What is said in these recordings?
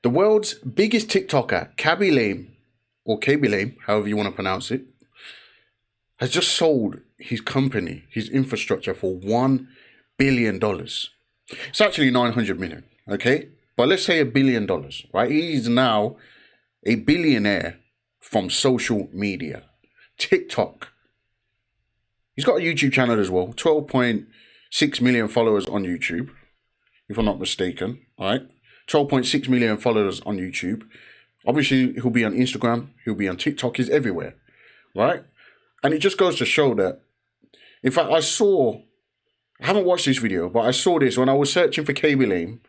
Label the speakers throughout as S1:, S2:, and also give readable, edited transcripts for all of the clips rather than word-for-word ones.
S1: The world's biggest TikToker, Khaby Lame, or Khaby Lame, however you want to pronounce it, has just sold his company, his infrastructure for $1 billion. It's actually 900 million, okay? But let's say $1 billion, right? He's now a billionaire from social media. TikTok. He's got a YouTube channel as well, 12.6 million followers on YouTube, if I'm not mistaken, all right? 12.6 million followers on YouTube. Obviously, he'll be on Instagram, he'll be on TikTok, he's everywhere, right? And it just goes to show that, in fact, I haven't watched this video, but I saw this when I was searching for Khaby Lame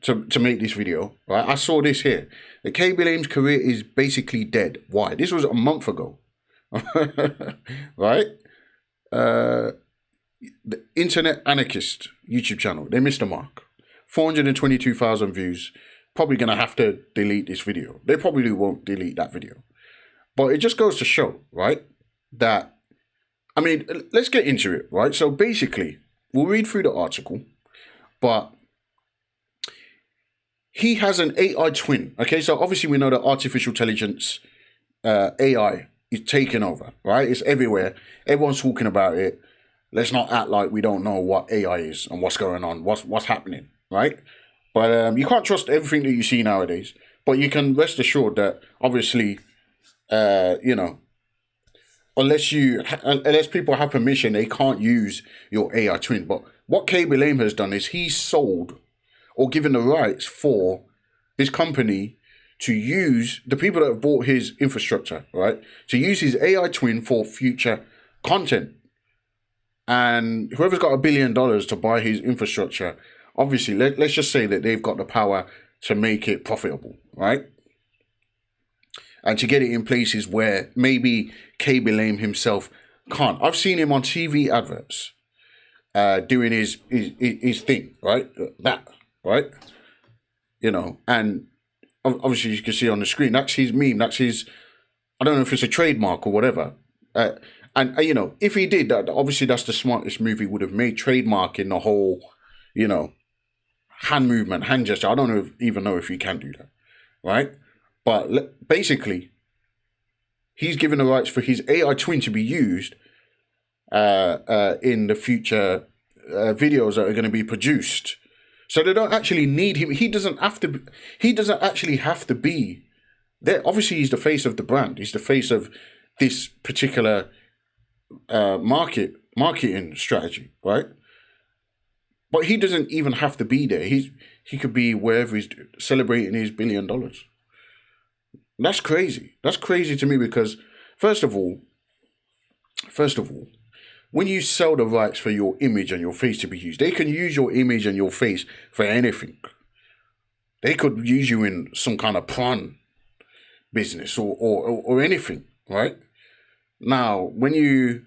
S1: to make this video, right? I saw this here. The Khaby Lame's career is basically dead. Why? This was a month ago, right? The Internet Anarchist YouTube channel, they missed the mark. 422,000 views. Probably going to have to delete this video. They probably won't delete that video. But it just goes to show, right, that, I mean, let's get into it, right? So basically, we'll read through the article, but he has an AI twin, okay? So obviously we know that artificial intelligence, AI, is taking over, right? It's everywhere. Everyone's talking about it. Let's not act like we don't know what AI is and what's going on, what's happening, right? But you can't trust everything that you see nowadays. But you can rest assured that obviously, you know, unless people have permission, they can't use your AI twin. But what Khaby Lame has done is he's sold or given the rights for this company to use the people that have bought his infrastructure, right? To use his AI twin for future content. And whoever's got $1 billion to buy his infrastructure, obviously, let's just say that they've got the power to make it profitable, right? And to get it in places where maybe Khaby Lame himself can't. I've seen him on TV adverts doing his thing, right? That, right? You know, and obviously you can see on the screen, that's his meme, that's his, I don't know if it's a trademark or whatever. And you know, if he did that, obviously that's the smartest move he would have made, trademarking the whole, you know, hand movement, hand gesture. I don't even know if he can do that, right? But basically, he's given the rights for his AI twin to be used in the future videos that are going to be produced. So they don't actually need him. He doesn't actually have to be there. Obviously, he's the face of the brand. He's the face of this particular marketing strategy, right? But he doesn't even have to be there. He could be wherever he's celebrating his $1 billion. That's crazy. That's crazy to me because, first of all, when you sell the rights for your image and your face to be used, they can use your image and your face for anything. They could use you in some kind of prawn business or anything, right? Now, when you,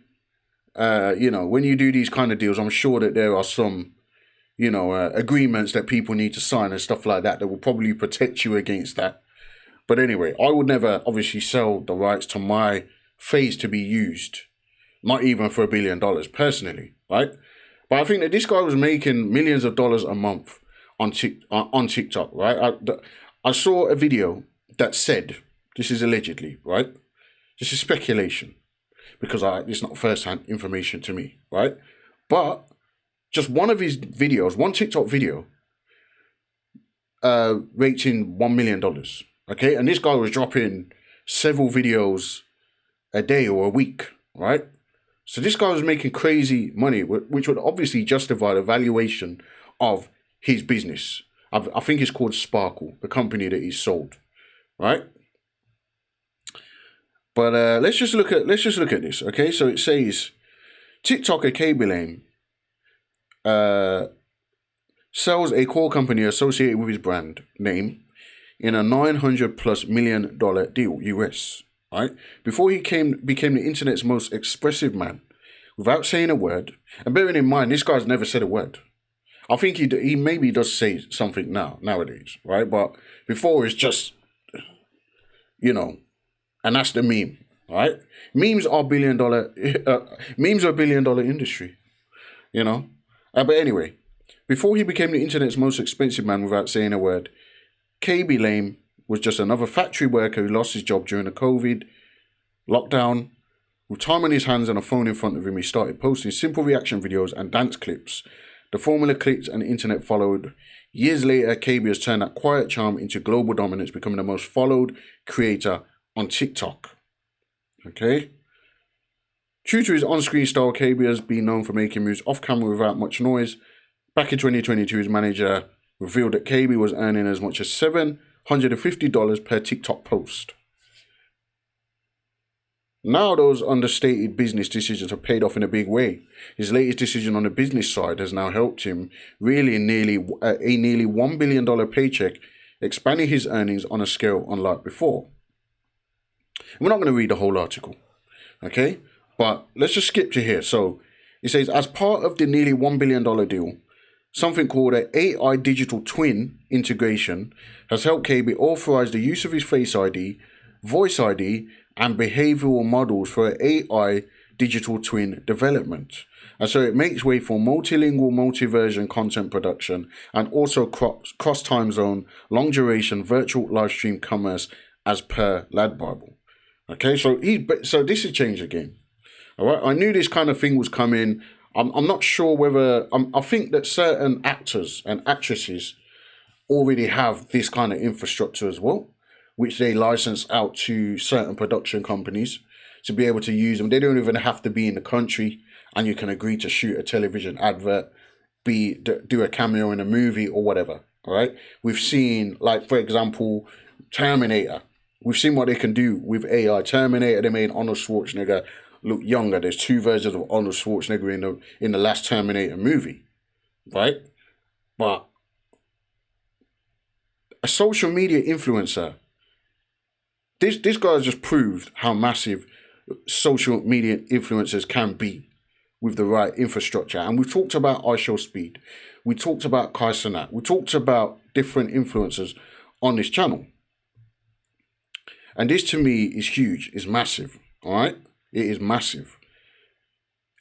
S1: when you do these kind of deals, I'm sure that there are some, agreements that people need to sign and stuff like that will probably protect you against that. But anyway, I would never obviously sell the rights to my face to be used, not even for $1 billion personally, right? But I think that this guy was making millions of dollars a month on TikTok, right? I saw a video that said, this is allegedly, right? This is speculation because it's not first-hand information to me, right? But just one of his videos, one TikTok video, rating $1 million. Okay, and this guy was dropping several videos a day or a week, right? So this guy was making crazy money, which would obviously justify the valuation of his business. I think it's called Sparkle, the company that he sold, right? But let's just look at this. Okay, so it says TikToker Khaby Lame sells a core company associated with his brand name in a $900+ million deal, US, right? Before he became the internet's most expressive man, without saying a word, and bearing in mind, this guy's never said a word. I think he maybe does say something nowadays, right? But before it's just, and that's the meme, right? Memes are a $1 billion industry, But anyway, before he became the internet's most expensive man without saying a word, Khaby Lame was just another factory worker who lost his job during the COVID lockdown. With time on his hands and a phone in front of him, he started posting simple reaction videos and dance clips. The formula clicked and the internet followed. Years later, Khaby has turned that quiet charm into global dominance, becoming the most followed creator on TikTok. Okay? True to his on-screen style, Khaby has been known for making moves off-camera without much noise. Back in 2022, his manager revealed that Khaby was earning as much as $750 per TikTok post. Now those understated business decisions have paid off in a big way. His latest decision on the business side has now helped him really nearly $1 billion paycheck, expanding his earnings on a scale unlike before. We're not going to read the whole article, okay? But let's just skip to here. So it says, as part of the nearly $1 billion deal, something called an AI digital twin integration has helped Khaby authorize the use of his Face ID, Voice ID, and behavioral models for AI digital twin development. And so it makes way for multilingual, multi-version content production and also cross time zone, long duration virtual live stream commerce as per Lad Bible. Okay, so this has changed the game. All right, I knew this kind of thing was coming. I'm not sure whether I think that certain actors and actresses already have this kind of infrastructure as well, which they license out to certain production companies to be able to use them. They don't even have to be in the country, and you can agree to shoot a television advert, do a cameo in a movie or whatever. All right, we've seen, like, for example, Terminator. We've seen what they can do with AI. Terminator, they made Arnold Schwarzenegger look younger. There's 2 versions of Arnold Schwarzenegger in the last Terminator movie, right? But a social media influencer, this guy has just proved how massive social media influencers can be with the right infrastructure. And we've talked about iShowSpeed. We talked about Kai Cenat. We talked about different influencers on this channel. And this to me is huge. It's massive. All right? It is massive.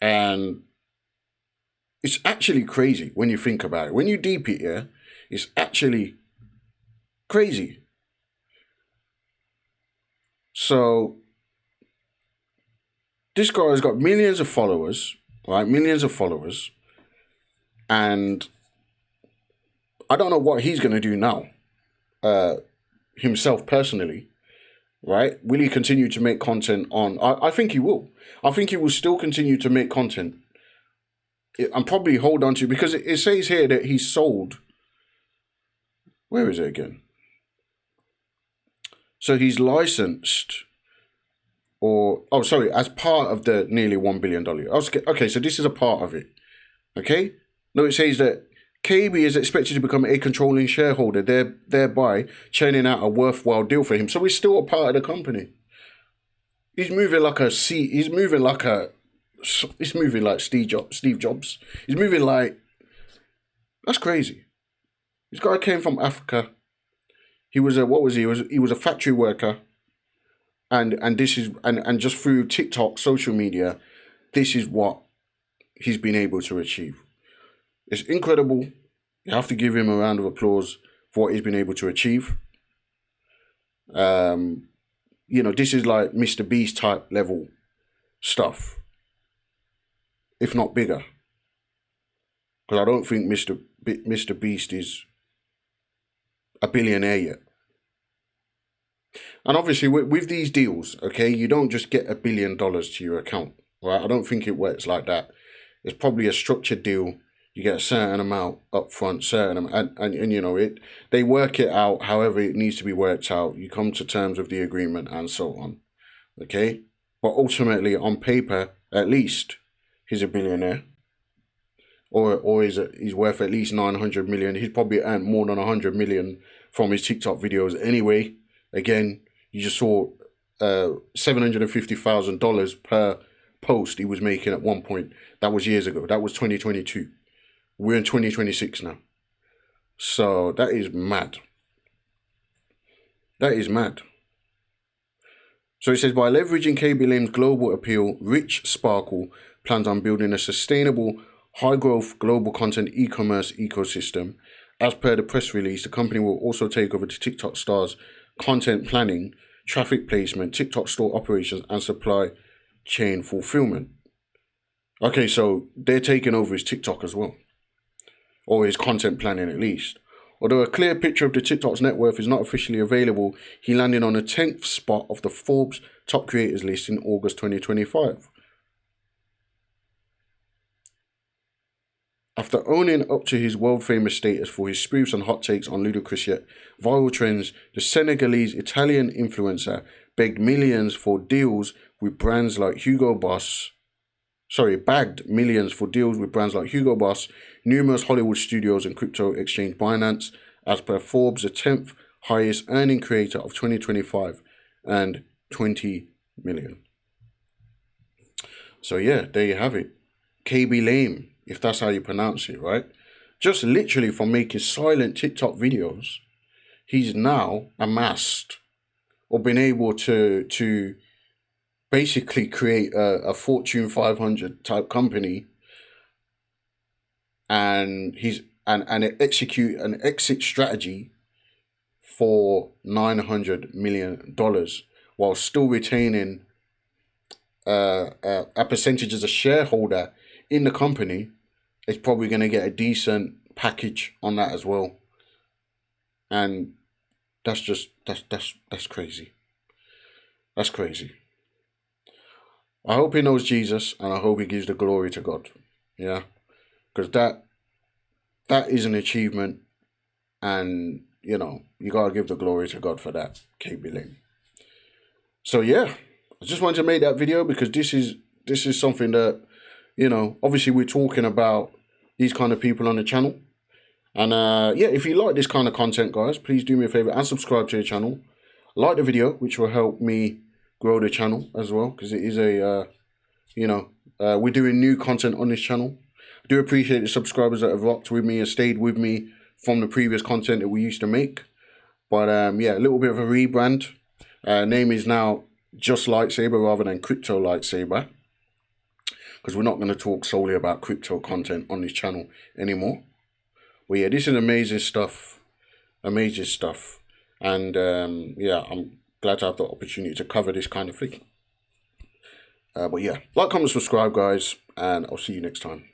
S1: And it's actually crazy when you think about it. When you deep it, yeah, it's actually crazy. So this guy has got millions of followers, right? Millions of followers. And I don't know what he's going to do now, himself personally, right? Will he continue to make content on... I think he will. I think he will still continue to make content and probably hold on to... Because it says here that he sold... Where is it again? So he's licensed... as part of the nearly $1 billion. Okay, so this is a part of it. Okay? No, it says that Khaby is expected to become a controlling shareholder, thereby churning out a worthwhile deal for him. So he's still a part of the company. He's moving like Steve Jobs. He's moving like... That's crazy. This guy came from Africa. He was a factory worker. And this is and just through TikTok, social media, this is what he's been able to achieve. It's incredible. You have to give him a round of applause for what he's been able to achieve. This is like Mr. Beast type level stuff, if not bigger. Because I don't think Mr. Beast is a billionaire yet. And obviously, with these deals, okay, you don't just get $1 billion to your account, right? I don't think it works like that. It's probably a structured deal. You get a certain amount up front, and they work it out however it needs to be worked out. You come to terms with the agreement and so on, okay? But ultimately, on paper, at least, he's a billionaire. Or he's worth at least 900 million. He's probably earned more than 100 million from his TikTok videos anyway. Again, you just saw $750,000 per post he was making at one point. That was years ago. That was 2022. We're in 2026 now. So that is mad. That is mad. So it says, by leveraging Khaby Lame's global appeal, Rich Sparkle plans on building a sustainable, high-growth global content e-commerce ecosystem as per the press release, the company will also take over the TikTok stars' content planning, traffic placement, TikTok store operations, and supply chain fulfillment. Okay, so they're taking over his TikTok as well, or his content planning at least. Although a clear picture of the TikTok's net worth is not officially available, he landed on the 10th spot of the Forbes top creators list in August 2025. After owning up to his world-famous status for his spoofs and hot takes on ludicrous yet viral trends, the Senegalese-Italian influencer begged millions for deals with brands like bagged millions for deals with brands like Hugo Boss, numerous Hollywood studios, and crypto exchange Binance, as per Forbes, the 10th highest earning creator of 2025, and 20 million. So yeah, there you have it. Khaby Lame, if that's how you pronounce it, right? Just literally from making silent TikTok videos, he's now amassed or been able to basically create a Fortune 500 type company, and execute an exit strategy for $900 million while still retaining a percentage as a shareholder in the company. Is probably going to get a decent package on that as well, and that's crazy. That's crazy. I hope he knows Jesus, and I hope he gives the glory to God. Yeah, because that is an achievement, and you gotta give the glory to God for that, Khaby Lame. So yeah, I just wanted to make that video because this is something that, obviously we're talking about these kind of people on the channel. And yeah, if you like this kind of content, guys, please do me a favor and subscribe to the channel. Like the video, which will help me grow the channel as well, because it is we're doing new content on this channel. I do appreciate the subscribers that have rocked with me and stayed with me from the previous content that we used to make. But yeah, a little bit of a rebrand. Name is now Just Lightsaber rather than Crypto Lightsaber, because we're not going to talk solely about crypto content on this channel anymore. But yeah, this is amazing stuff. Amazing stuff. And yeah, I'm glad to have the opportunity to cover this kind of thing. But yeah, like, comment, subscribe, guys, and I'll see you next time.